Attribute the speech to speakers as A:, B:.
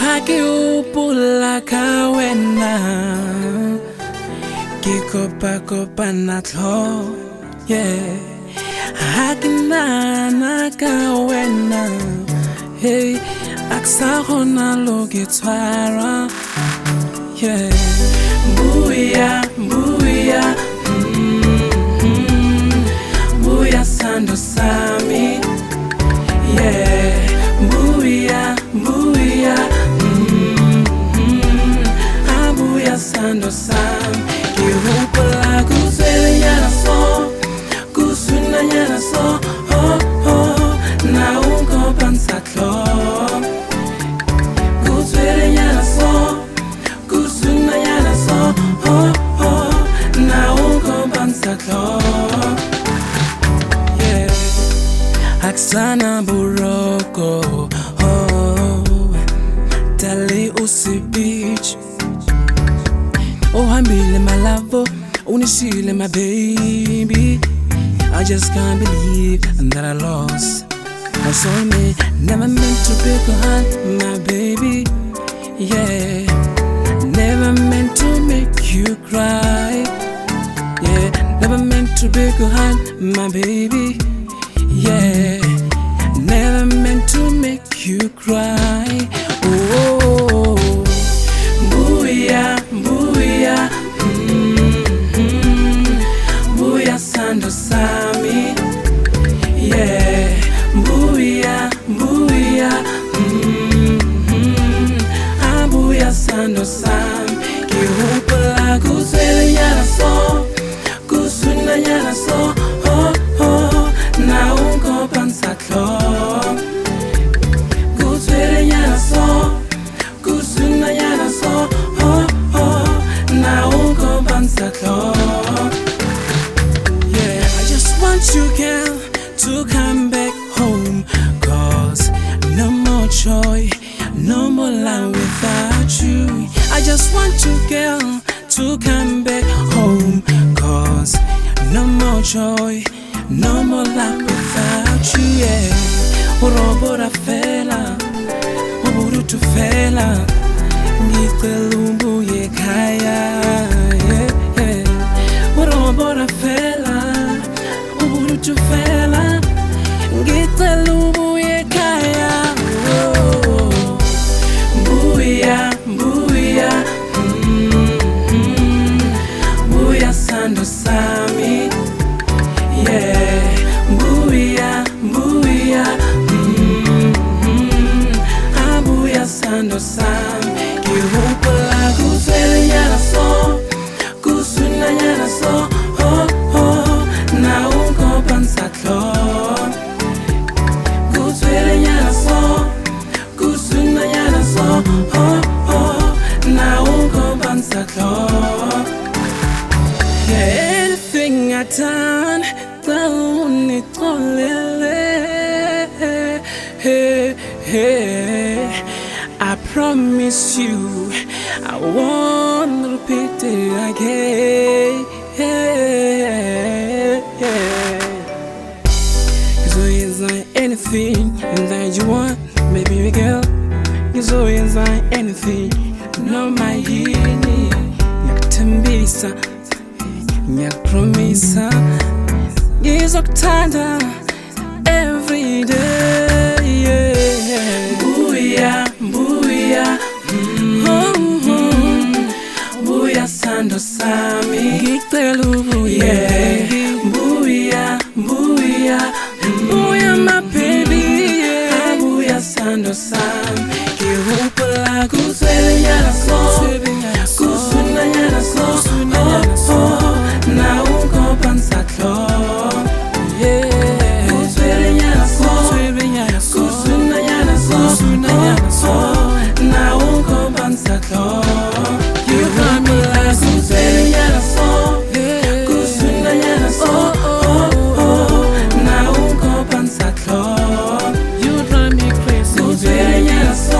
A: Haki upula kawena Kikopa natlo Yeah Haki nana kawena Hey Aksahona lo gitara Yeah Mbuya Mbuya sando sami Yeah Mbuya Abuya sando sam Kirupala kusele nyana so Kusuna nyana so Oh oh Na unko pansatlo Kusele nyana so Kusuna nyana so Oh oh Na unko pansatlo Yeah Aksana buroko Dali usi beach Oh hambile my love Unishile my baby I just can't believe that I lost My soulmate Never meant to break your heart my baby Yeah Never meant to make you cry Yeah Never meant to break your heart my baby Yeah Never meant to make you cry Oh, Mbuya Mbuya sando sami Yeah Mbuya Abuya sando sami Kirupala kusele nyana so Kusuna nyana so Oh oh Na unko pansatlo Kusele nyana so Kusuna nyana so Oh oh Na unko pansatlo Yeah I just want you girl to come back home Cause no more joy No more life without you I just want you girl to come back home Cause no more joy No more life without you Yeah Urobora fela Uburutu fela Ngitelumbu yekaya Yeah Urobora fela Uburutu fela Ngitelumbu yekaya Mbuya sando sami Yeah Mbuya Abuya sando sami Kirupala kusele nyana so Kusuna nyana so Oh oh Na unko pansatlo Kusele nyana so Kusuna nyana so Oh oh Na unko pansatlo Yeah anything I done Tauni tolele Hey hey I promise you I won't repeat it again Cause always like anything that you want Baby girl Cause always like anything No my hini Nyak tembisa Nyak promisa Gizo kutanda Every day yeah. Mbuya Mbuya sando sami Gitelubu yeah Mbuya Mbuya my baby yeah Mbuya sando sami Kirupala kusele nyana so Kusuna nyana so Oh oh Na unko pansatlo Yeah Kusele nyana so Kusuna nyana so Oh Na unko pansatlo You got me like kusele nyana so Kusuna nyana so Oh oh Na unko pansatlo You drive me crazy Kusele nyana so